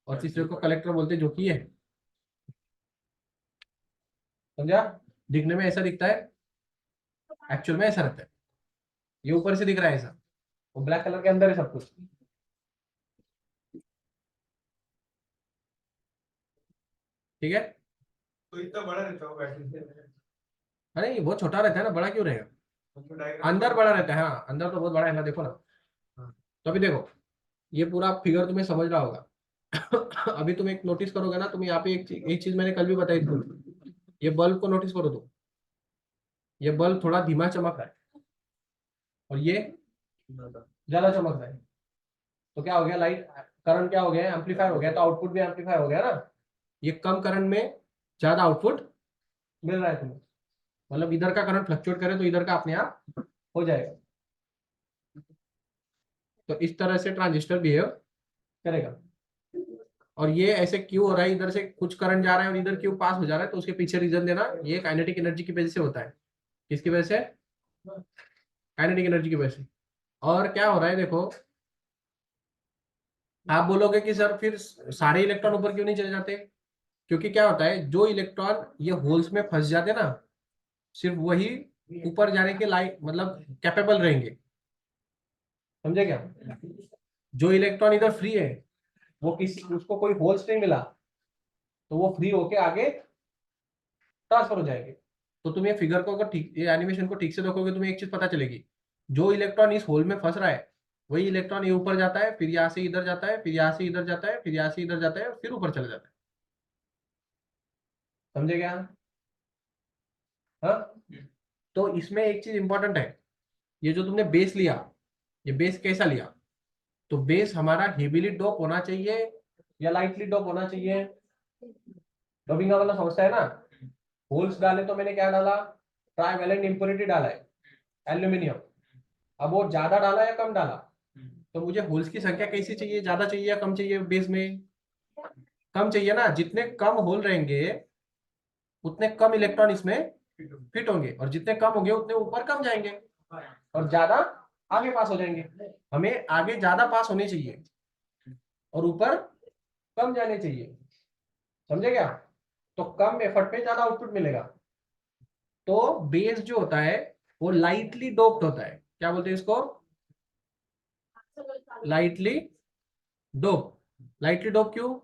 और तीसरे को कलेक्टर बोलते हैं जो कि ये है। समझा? दिखने में ऐसा दिखता है, एक्चुअल में ऐसा रहता है। ये ऊपर से दिख रहा है ऐसा, वो ब्लैक कलर के अंदर है सब कुछ। ठीक है, तो इतना बड़ा रहता होगा बैटरी। अरे ये बहुत छोटा रहता है ना, बड़ा क्यों रहेगा? तो डायग्राम अंदर बड़ा रहता है, हाँ अंदर तो बहुत बड़ा है ना, देखो ना। तो अभी देखो, ये पूरा फिगर तुम्हें समझ रहा होगा। अभी तुम एक नोटिस करोगे ना, तुम यहाँ पे एक चीज मैंने कल भी बताई थी, ये बल्ब को नोटिस करो तुम, ये बल्ब थोड़ा धीमा चमक रहा है और ये ज्यादा चमक रहा है। तो क्या हो गया, लाइट करंट क्या हो गया, एम्पलीफाई हो गया, तो आउटपुट भी एम्पलीफाई हो गया ना। ये कम करंट में ज्यादा आउटपुट मिल रहा है तुम्हें, मतलब इधर का करंट फ्लक्चुएट करे तो इधर का अपने आप हो जाएगा। तो इस तरह से ट्रांजिस्टर बिहेव करेगा। और ये ऐसे क्यों हो रहा है, इधर से कुछ करंट जा रहा है और इधर क्यों पास हो जा रहा है, तो उसके पीछे रीजन देना, ये काइनेटिक एनर्जी की वजह से होता है। किसकी वजह से? काइनेटिक एनर्जी की वजह से। और क्या हो रहा है देखो, आप बोलोगे कि सर फिर सारे इलेक्ट्रॉन ऊपर क्यों नहीं चले जाते? क्योंकि क्या होता है, जो इलेक्ट्रॉन ये होल्स में फंस जाते ना, सिर्फ वही ऊपर जाने के लायक, मतलब कैपेबल रहेंगे। समझे क्या? जो इलेक्ट्रॉन इधर फ्री है, वो उसको कोई होल्स नहीं मिला, तो वो फ्री होके आगे ट्रांसफर हो जाएंगे। तो तुम ये फिगर को अगर ठीक, ये एनिमेशन को ठीक से देखोगे, तुम्हें एक चीज पता चलेगी, जो इलेक्ट्रॉन इस होल में फंस रहा है वही इलेक्ट्रॉन ये ऊपर जाता है, फिर यहाँ से इधर जाता है, फिर यहाँ से इधर जाता है, फिर यहाँ से इधर जाता है, फिर ऊपर चला जाता है। समझे क्या? हाँ। तो इसमें एक चीज इंपॉर्टेंट है, ये जो तुमने बेस लिया, ये बेस कैसा लिया? तो बेस हमारा हेवीली डोप होना चाहिए या लाइटली डोप होना चाहिए? डोपिंग का मतलब समझता है ना। होल्स डाले तो मैंने क्या डाला, ट्राइवेलेंट इंप्योरिटी डाला है, एल्यूमिनियम। अब वो ज्यादा डाला या कम डाला, तो मुझे होल्स की संख्या कैसी चाहिए, ज्यादा चाहिए या कम चाहिए बेस में? कम चाहिए ना। जितने कम होल रहेंगे उतने कम इलेक्ट्रॉन इसमें फिट होंगे, और जितने कम होंगे उतने ऊपर कम जाएंगे और ज्यादा आगे पास हो जाएंगे। हमें आगे ज्यादा पास होने चाहिए और ऊपर कम जाने चाहिए। समझे क्या? तो कम एफर्ट पे ज्यादा आउटपुट मिलेगा। तो बेस जो होता है वो लाइटली डोप्ड होता है, क्या बोलते हैं इसको? Lightly dope. लाइटली डोप क्यों?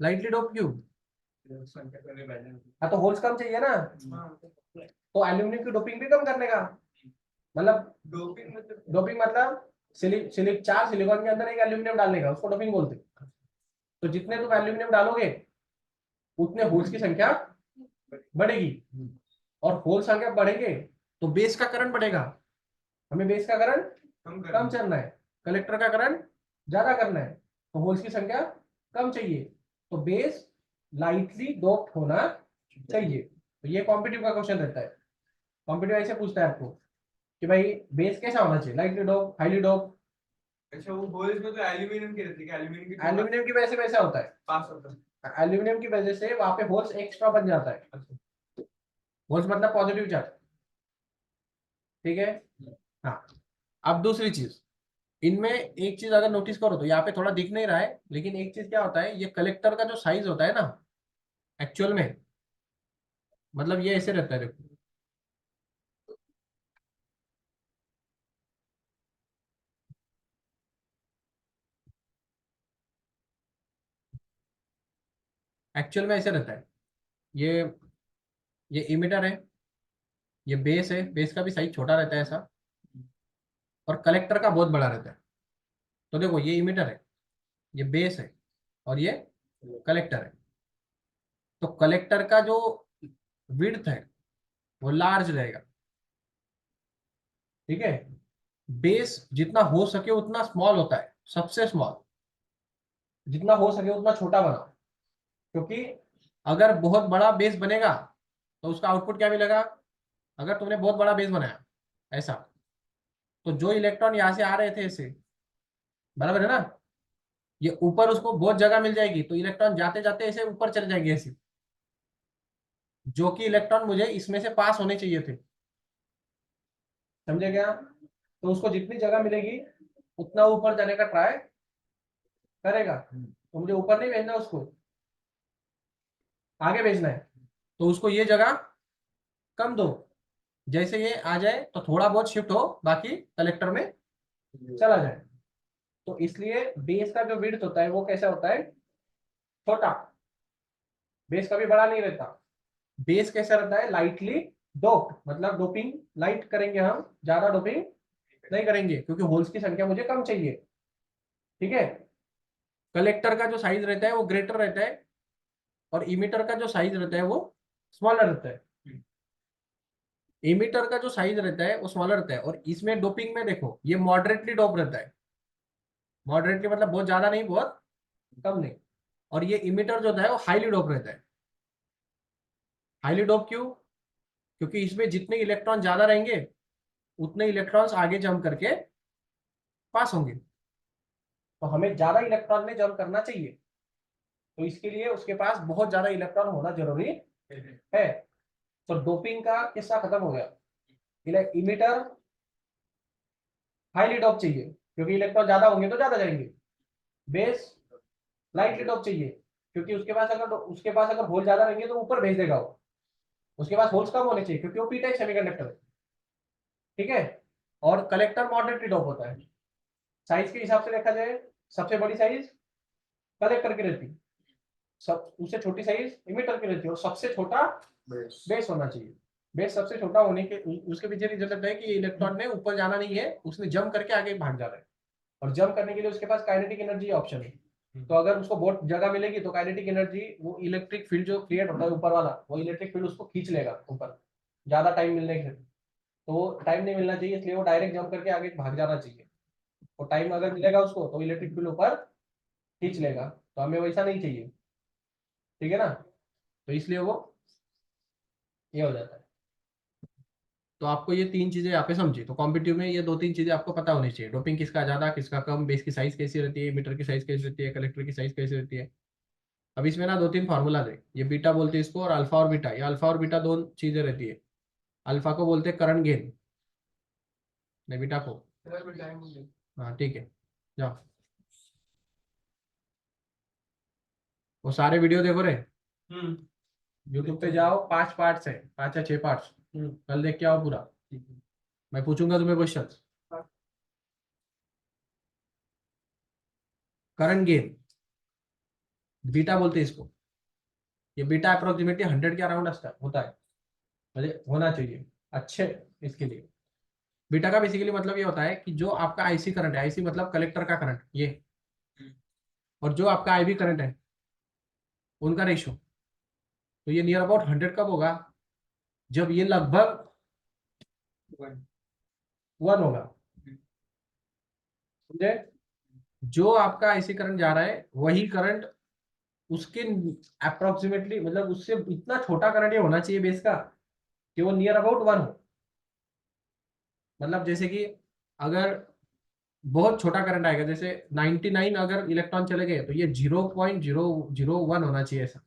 लाइटली डोप क्यों? संख्या करने बैठे। हाँ, तो होल्स कम चाहिए ना, तो एल्यूमिनियम की डोपिंग भी कम करने का मतलब, डोपिंग मतलब चार सिलिकॉन के अंदर एक एल्यूमिनियम डालने का, उसको डोपिंग बोलते हैं। तो जितने तुम एल्यूमिनियम डालोगे उतने होल्स की संख्या बढ़ेगी, और होल संख्या बढ़ेंगे तो बेस का करंट बढ़ेगा। हमें बेस का करंट कम करना है, कलेक्टर का करंट ज्यादा करना है, तो होल्स की संख्या कम चाहिए। तो बेस लाइटली डोप्ड होना चाहिए। तो ये कॉम्पिटिटिव का क्वेश्चन रहता है। कॉम्पिटिटिव ऐसे पूछता है आपको कि भाई बेस कैसा होना चाहिए, लाइटली डोप, हाईली डोप? अच्छा, वो होल्स में तो एल्यूमिनियम की रहती है, एल्यूमिनियम की एल्यूमिनियम की वजह से वैसा होता है, पास होता है। एल्यूमिनियम की वजह से वहां पे होल्स एक्स्ट्रा बन जाता है। होल्स मतलब पॉजिटिव चार्ज। ठीक है। हाँ, अब दूसरी चीज, इनमें एक चीज अगर नोटिस करो तो यहाँ पे थोड़ा दिख नहीं रहा है, लेकिन एक चीज क्या होता है, ये कलेक्टर का जो साइज होता है ना एक्चुअल में, मतलब ये ऐसे रहता है देखो, एक्चुअल में ऐसे रहता है। ये ये इमीटर है, ये बेस है, बेस का भी साइज छोटा रहता है ऐसा, और कलेक्टर का बहुत बड़ा रहता है। तो देखो ये इमीटर है, ये बेस है, और ये कलेक्टर है। तो कलेक्टर का जो विड्थ है वो लार्ज रहेगा, ठीक है। बेस जितना हो सके उतना स्मॉल होता है, सबसे स्मॉल, जितना हो सके उतना छोटा बनाओ, क्योंकि अगर बहुत बड़ा बेस बनेगा तो उसका आउटपुट क्या मिलेगा। अगर तुमने बहुत बड़ा बेस बनाया ऐसा, तो जो इलेक्ट्रॉन यहाँ से आ रहे थे ऐसे, बराबर है ना, ये ऊपर उसको बहुत जगह मिल जाएगी, तो इलेक्ट्रॉन जाते जाते ऐसे ऊपर चले जाएंगे ऐसे, जो कि इलेक्ट्रॉन मुझे इसमें से पास होने चाहिए थे, समझे क्या। तो उसको जितनी जगह मिलेगी उतना ऊपर जाने का ट्राई करेगा। तो मुझे ऊपर नहीं भेजना, उसको आगे भेजना है, तो उसको ये जगह कम दो। जैसे ये आ जाए तो थोड़ा बहुत शिफ्ट हो, बाकी कलेक्टर में चला जाए। तो इसलिए बेस का जो विड्थ होता है वो कैसा होता है, छोटा। बेस कभी बड़ा नहीं रहता। बेस कैसा रहता है, लाइटली डोप्ड, मतलब डोपिंग लाइट करेंगे हम, ज्यादा डोपिंग नहीं करेंगे, क्योंकि होल्स की संख्या मुझे कम चाहिए, ठीक है। कलेक्टर का जो साइज रहता है वो ग्रेटर रहता है, और इमीटर का जो साइज रहता है वो स्मॉलर रहता है। इमीटर का जो साइज रहता है वो स्मॉलर रहता है, और इसमें डोपिंग में देखो ये मॉडरेटली डोप रहता है। मॉडरेटली मतलब बहुत ज्यादा नहीं, बहुत कम नहीं। और ये इमीटर जो होता है वो हाईली डोप रहता है। हाईली डोप क्यों, क्योंकि इसमें जितने इलेक्ट्रॉन ज्यादा रहेंगे उतने इलेक्ट्रॉन्स आगे जंप करके पास होंगे। तो हमें ज्यादा इलेक्ट्रॉन में जंप करना चाहिए, तो इसके लिए उसके पास बहुत ज्यादा इलेक्ट्रॉन होना जरूरी है। तो डोपिंग का किस्सा खत्म हो गया। इमीटर हाईली डोप चाहिए, क्योंकि इलेक्ट्रॉन ज्यादा होंगे तो ज्यादा जाएंगे। बेस लाइटली डोप चाहिए, क्योंकि उसके पास अगर होल ज्यादा रहेंगे तो ऊपर भेज देगा वो। उसके पास होल्स कम होने चाहिए, क्योंकि वो पी टाइप सेमीकंडक्टर है, ठीक है। और कलेक्टर मॉडरेटली डोप होता है। साइज के हिसाब से देखा जाए, सबसे बड़ी साइज कलेक्टर की रहती है, सब उससे छोटी साइज इमिटर की रहती है, और सबसे छोटा बेस होना चाहिए। बेस सबसे छोटा होने के उसके पीछे रीजन रहता है कि इलेक्ट्रॉन ने ऊपर जाना नहीं है, उसने जंप करके आगे भाग जाना है। और जंप करने के लिए उसके पास काइनेटिक एनर्जी ऑप्शन है। तो अगर उसको बहुत जगह मिलेगी तो काइनेटिक एनर्जी, वो इलेक्ट्रिक फील्ड जो क्रिएट होता है ऊपर वाला, वो इलेक्ट्रिक फील्ड उसको खींच लेगा ऊपर, ज्यादा टाइम मिलने से। तो टाइम नहीं मिलना चाहिए, इसलिए वो डायरेक्ट जंप करके आगे भाग जाना चाहिए। और टाइम अगर मिलेगा उसको तो इलेक्ट्रिक फील्ड ऊपर खींच लेगा, तो हमें वैसा नहीं चाहिए, ठीक है ना। तो इसलिए वो ये हो जाता है। तो आपको ये तीन चीजें यहाँ पे समझी, तो कॉम्पिटिटिव में ये दो तीन चीजें आपको पता होनी चाहिए, डोपिंग किसका ज्यादा किसका कम, बेस की साइज कैसी रहती है, मीटर की साइज कैसी रहती है, कलेक्टर की साइज कैसी रहती है। अब इसमें ना दो तीन फार्मूला दे, ये बीटा बोलते हैं इसको, और अल्फा और बीटा, ये अल्फा और बीटा दो चीजें रहती है। अल्फा को बोलते हैं करंट गेन, नहीं बीटा को। हाँ ठीक है, जाओ वो सारे वीडियो देखो रे, यूट्यूब पे जाओ, 5 पार्ट्स है, 5 या 6 पार्ट्स, कल देख के आओ पूरा। मैं पूछूंगा तुम्हें क्वेश्चन। करंट गेन बीटा बोलते हैं इसको। ये बीटा अप्रोक्सीमेटली 100 के अराउंड होता है, मतलब होना चाहिए अच्छे इसके लिए। बीटा का बेसिकली मतलब ये होता है कि जो आपका आईसी करंट है, आईसी मतलब कलेक्टर का करंट ये, और जो आपका आईवी करंट है उनका रेशियो। तो ये नियर अबाउट 100 कब होगा, जब ये लगभग 1 होगा, समझे। जो आपका आईसी करंट जा रहा है वही करंट उसके अप्रोक्सीमेटली, मतलब उससे इतना छोटा करंट ये होना चाहिए बेस का कि वो नियर अबाउट 1 हो। मतलब जैसे कि अगर बहुत छोटा करंट आएगा, जैसे 99 अगर इलेक्ट्रॉन चले गए, तो ये 0.001 होना चाहिए ऐसा।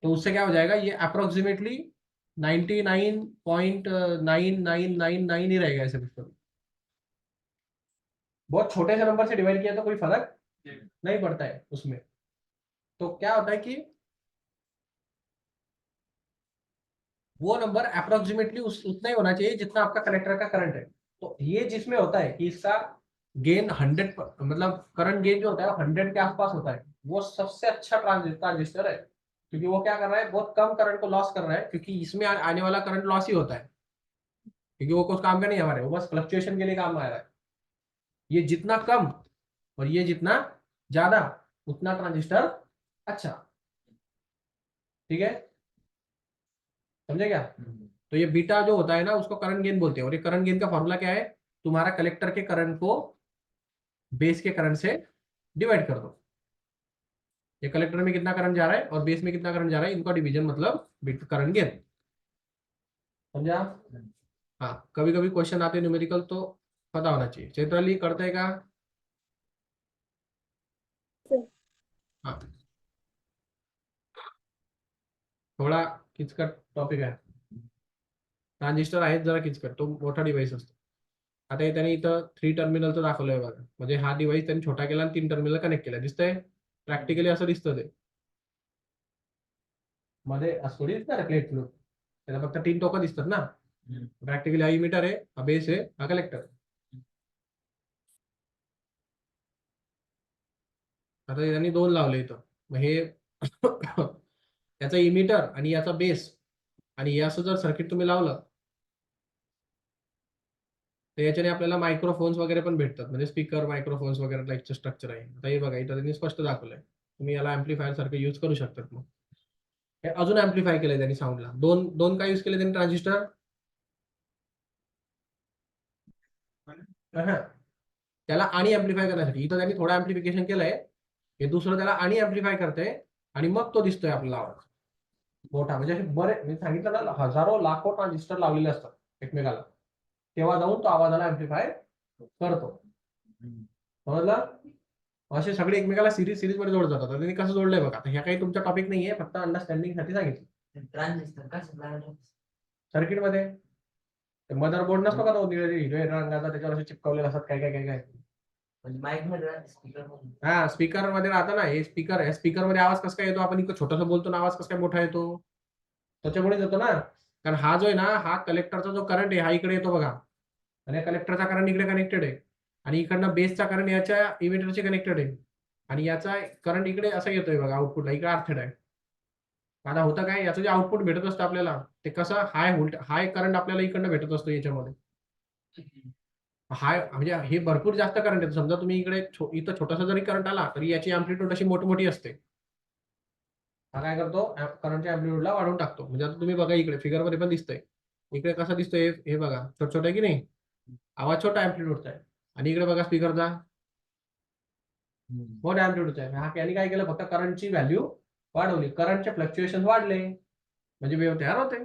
तो उससे क्या हो जाएगा, ये अप्रोक्सीमेटली 99.9999 ही रहेगा ऐसे कुछ तो। बहुत छोटे से नंबर से डिवाइड किया तो कोई फर्क नहीं पड़ता है उसमें। तो क्या होता है कि वो नंबर अप्रोक्सीमेटली उतना ही होना चाहिए जितना आपका कलेक्टर का करंट है। तो ये जिसमें होता है कि इसका गेन 100 मतलब करंट गेन जो होता है 100 के आसपास होता है, वो सबसे अच्छा ट्रांजिस्टर है, क्योंकि वो क्या कर रहा है, बहुत कम करंट को लॉस कर रहा है, क्योंकि इसमें आने वाला करंट लॉस ही होता है, क्योंकि वो कुछ काम का नहीं है हमारे, वो बस फ्लक्चुएशन के लिए काम आ रहा है। ये जितना कम और ये जितना ज्यादा उतना ट्रांजिस्टर अच्छा। ठीक है, समझे क्या? तो ये बीटा जो होता है ना, उसको करंट गेन बोलते हैं, और ये करंट गेन का फॉर्मूला क्या है, तुम्हारा कलेक्टर के करंट को बेस के करंट से डिवाइड कर दो। ये कलेक्टर में कितना करंट जा रहा है और बेस में कितना करंट जा रहा है, इनका डिवीजन मतलब करंट गेन। समझा? हाँ, कभी कभी क्वेश्चन आते हैं न्यूमेरिकल, तो पता होना चाहिए। चैत्राली करते हैं का? हाँ, थोडा किचकट टॉपिक आहे, ट्रान्झिस्टर आहेत जरा किचकट, तो मोठा डिव्हाइस असतो। आता हे त्याने इथं 3 टर्मिनलचं दाखवलंय बघा, म्हणजे हा डिव्हाइस त्यांनी छोटा केला आणि 3 टर्मिनल कनेक्ट केला, दिसतंय? प्रॅक्टिकली असं दिसतं ते मध्ये, असं थोडी दिसणार प्लेट फ्लू, त्याला फक्त 3 टोकं दिसतात ना। प्रॅक्टिकली हा इमिटर आहे, हा बेस आहे, हा कलेक्टर। आता त्यांनी 2 लावले इथं, मग हे याचा इमिटर आणि याचा बेस, आणि हे असं जर सर्किट तुम्ही लावलं तर याच्याने आपल्याला मायक्रोफोन्स वगैरे पण भेटतात, म्हणजे स्पीकर मायक्रोफोन्स वगैरे टाईपचं स्ट्रक्चर आहे। आता हे बघा इथं त्यांनी स्पष्ट दाखवलंय, तुम्ही याला ऍम्प्लिफायर सारखं यूज करू शकतात। मग हे अजून ऍम्प्लिफाय केलंय त्यांनी साऊंडला, दोन दोन काय यूज केले त्यांनी ट्रान्झिस्टर, त्याला आणि ऍम्प्लिफाय करण्यासाठी इथं त्यांनी थोडं ऍम्प्लिफिकेशन केलंय, हे दुसरं त्याला आणि ऍम्प्लिफाय करतंय, आणि मग तो दिसतोय आपल्याला आवाज मोठा। म्हणजे असे बरे, मी सांगितलं ना, हजारो लाखो ट्रान्झिस्टर लावलेले असतात एकमेकाला, तेव्हा जाऊन तो आवाजाला ऍम्प्लिफाय करतो। समजलं? असे सगळे एकमेकाला सिरीज मध्ये जोडत जातात। त्यांनी कसं जोडलंय बघा, आता ह्या काही तुमचा टॉपिक नाहीये, फक्त अंडरस्टँडिंग साठी सांगितलं। ट्रान्झिस्टर कसं लावलं? सर्किट मध्ये मदरबोर्ड नसतो का, तो हिरव्या रंगाचा, त्याच्यावर असे चिपकवलेले असतात काय काय काय काय। म्हणजे माईक मध्ये स्पीकर मध्ये? हा, स्पीकर मध्ये राहतं ना, हे स्पीकर आहे, स्पीकर मध्ये आवाज कसा काय येतो, आपण इतकं छोटासा बोलतो ना, आवाज कसा काय मोठा येतो, त्याच्यामुळेच येतो ना। कारण हा जो आहे ना, हा कलेक्टरचा जो करंट आहे हा इकडे येतो बघा, आणि कलेक्टरचा करंट इकडे कनेक्टेड आहे, आणि इकडनं बेसचा करंट याच्या इमिटरशी कनेक्टेड आहे, आणि याचा करंट इकडे असा येतोय बघा, आउटपुटला इकडे अर्थड आहे। आता होतं काय, याचं जे आउटपुट भेटत असतं आपल्याला, ते कसं हाय करंट आपल्याला इकडनं भेटत असतो याच्यामध्ये, हाय म्हणजे हे भरपूर जास्त करंट येतं। समजा तुम्ही इकडे इथं छोटासा जरी करंट आला तरी याची अँप्लिट्यूड अशी मोठी असते। हा काय करतो, करंटच्या अँप्लिट्यूडला वाढवून टाकतो। म्हणजे आता तुम्ही बघा इकडे फिगर मध्ये पण दिसतंय, इकडे कसं दिसतंय हे बघा, छोटा आहे की नाही, आवाज छोटा अँप्लिट्यूडचा आहे, आणि इकडे बघा स्पीकरचा मोठ्या अँप्लिट्यूडचा आहे। हा त्यांनी काय केलं, फक्त करंटची व्हॅल्यू वाढवली, करंटचे फ्लक्च्युएशन वाढले म्हणजे वेव्ह तयार होते।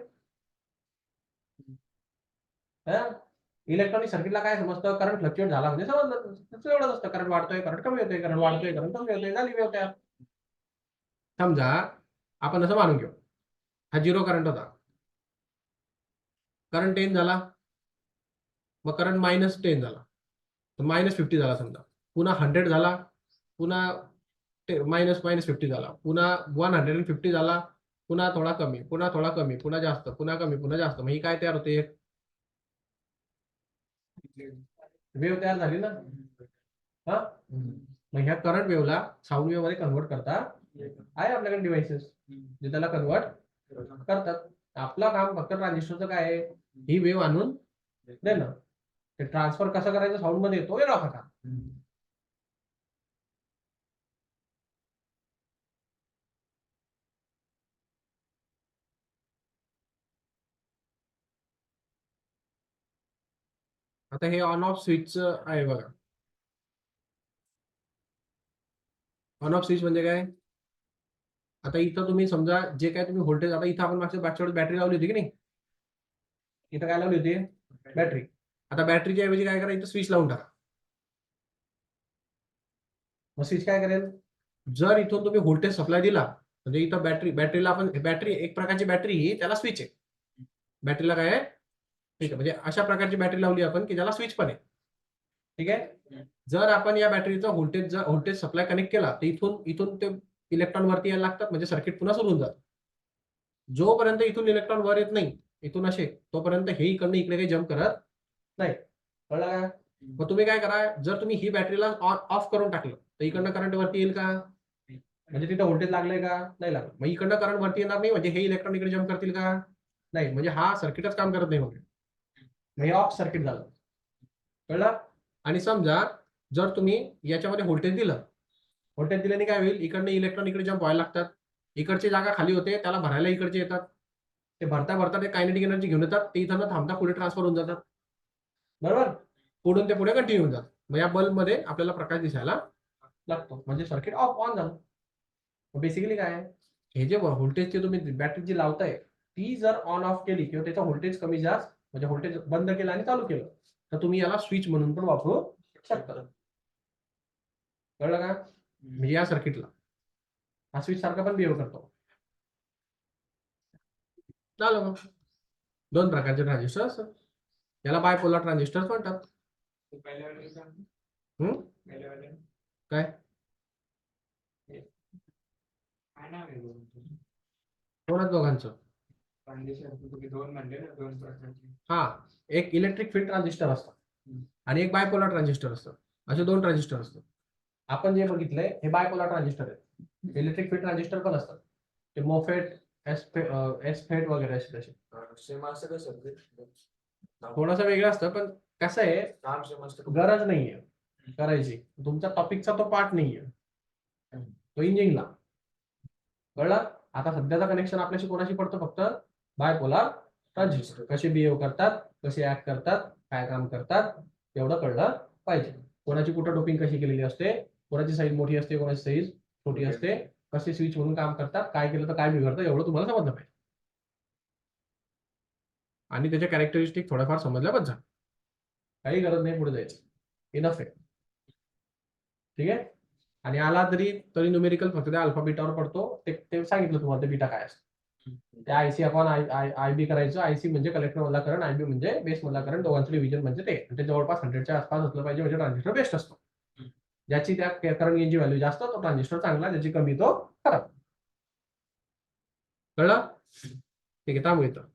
इलेक्ट्रॉनिक सर्किटला काय समजतं, करंट फ्लक्च्युएट झाला म्हणजे समजलं, त्याचं एवढंच असतं, करंट वाढतोय, करंट कमी होतोय, करंट वाढतोय, करंट कमी होतोय, झाली वेव्ह तयार। समजा आपण असं मानून घेऊ, हा 0 करंट होता, करंट 10 झाला, मग करंट -10 झाला, तर -50 झाला समजा, पुन्हा 100 झाला, पुन्हा -50 झाला, पुन्हा 150 झाला, पुन्हा थोडा कमी, पुन्हा थोडा कमी, पुन्हा जास्त, पुन्हा कमी, पुन्हा जास्त, मग ही काय तयार होते, वेव्ह तयार झाली ना। हा, मग ह्या करंट वेव्हला साऊंड वेव्ह मध्ये कन्व्हर्ट करता आहे आपल्याकडे डिव्हाइसेस जे त्याला कन्व्हर्ट करतात। आपलं काम फक्त ट्रान्झिस्टरचं काय आहे, ही वेव्ह आणून देणं, ते ट्रान्सफर कसं करायचं साऊंड मध्ये येतो वेगळा प्रकार। आता हे ऑन ऑफ स्विचचं आहे बघा, ऑन ऑफ स्विच म्हणजे काय, आता इथं तुम्ही समजा जे काय तुम्ही व्होल्टेज, आता इथं आपण मागच्या बॅटरी लावली होती की नाही, इथं काय लावली होती, बॅटरी। आता बॅटरीच्या ऐवजी काय करा, इथं स्विच लावून टाका, मग स्विच काय करेल, जर इथून तुम्ही व्होल्टेज सप्लाय दिला, म्हणजे इथं बॅटरीला आपण, बॅटरी एक प्रकारची बॅटरी ही त्याला स्विच आहे, बॅटरीला काय आहे, ठीक आहे, म्हणजे अशा प्रकारची बॅटरी लावली आपण की ज्याला स्विच पण आहे। ठीक आहे. जर आपण या बॅटरीचा व्होल्टेज सप्लाय कनेक्ट केला तर इथून ते इलेक्ट्रॉन वरती यायला लागतात, म्हणजे सर्किट पुन्हा सुरू होऊन जातं. जोपर्यंत इथून इलेक्ट्रॉन वर येत नाही, इथून असे, तोपर्यंत हे इकडनं इकडे काही जम्प करत नाही. कळलं का? मग तुम्ही काय करा, जर तुम्ही ही बॅटरीला ऑफ करून टाकलं तर इकडनं करंट वरती येईल का? म्हणजे तिथं व्होल्टेज लागलंय का? नाही लागलं. मग इकडनं करंट वरती येणार नाही, म्हणजे हे इलेक्ट्रॉन इकडे जम्प करतील का? नाही. म्हणजे हा सर्किटच काम करत नाही. मग हे ऑफ सर्किट झालं. कळलं? आणि समजा जर तुम्ही याच्यामध्ये व्होल्टेज दिल्याने काय होईल, इकडनं इलेक्ट्रॉन इकडे जम्प व्हायला लागतात, इकडची जागा खाली होते, त्याला भरायला इकडचे येतात, ते भरता ते कायनेटिक एनर्जी घेऊन येतात, ते इथं थांबता पुढे ट्रान्सफर होऊन जातात. बरोबर? पुढून ते पुढे कंटिन्यू होऊन जातात. मग या बल्बमध्ये आपल्याला प्रकाश दिसायला लागतो, म्हणजे सर्किट ऑन झालं. बेसिकली काय आहे, हे जे व्होल्टेजची तुम्ही बॅटरी जी लावताय ती जर ऑन ऑफ केली किंवा त्याचा व्होल्टेज कमी जास्त, म्हणजे व्होल्टेज बंद केलं आणि चालू केलं, तर तुम्ही याला स्विच म्हणून पण वापरू शकता. कळलं का? म्हणजे या सर्किटला हा स्विच सारखा पण बिहेव करतो. चालू 2 प्रकारचे ट्रान्झिस्टर असतात, याला बायपोलर ट्रान्झिस्टर म्हणतात. काय कोणाच दोघांचं? हा, एक इलेक्ट्रिक फील्ड ट्रान्झिस्टर असतं आणि एक बायपोलर ट्रान्झिस्टर असतं. असे 2 ट्रान्झिस्टर असतात. आपण जे बघितलंय हे बायपोलर ट्रान्झिस्टर आहे. इलेक्ट्रिक फील्ड ट्रान्झिस्टर पण असतात, ते मोफेट, एसफेट वगैरे असे तसे. थोडंसं वेगळं असतं, पण कसं आहे, गरज नाहीये करायची. तुमच्या टॉपिकचा तो पार्ट नाहीये, तो इंजिनला. कळलं? आता सध्याचा कनेक्शन आपल्याशी कोणाशी पडतो? फक्त बायपोलर ट्रान्झिस्टर कसे बिहेव करतात, कसे ऍक्ट करतात, काय काम करतात, एवढं कळलं पाहिजे. कोणाची कुठं डोपिंग कशी केलेली असते, कोणाची साईज मोठी असते, कोणाची साईज छोटी असते, कसे स्विच म्हणून काम करतात, काय केलं तर काय बिघडतं, एवढं तुम्हाला समजलं पाहिजे. आणि त्याच्या कॅरेक्टरिस्टिक थोड्याफार समजल्या बस झालं. काही गरज नाही पुढे जायचं, इनफ आहे. ठीक आहे. आणि आला तरी न्यूमेरिकल फक्त त्या अल्फा बीटावर पडतो, ते सांगितलं तुम्हाला ते बीटा काय असतं. त्या आयसी आपण आयबी करायचं. आयसी म्हणजे कलेक्टर मधला करंट, आयबी म्हणजे बेस मधला करंट, दोघांचं डिव्हिजन म्हणजे ते जवळपास 100च्या आसपास असलं पाहिजे, म्हणजे ट्रान्झिस्टर बेस्ट असतो. ज्याची त्या करंट गेनची व्हॅल्यू जास्त तो ट्रान्झिस्टर चांगला, ज्याची कमी तो खराब. कळलं? ठीक आहे, थांबू इथं.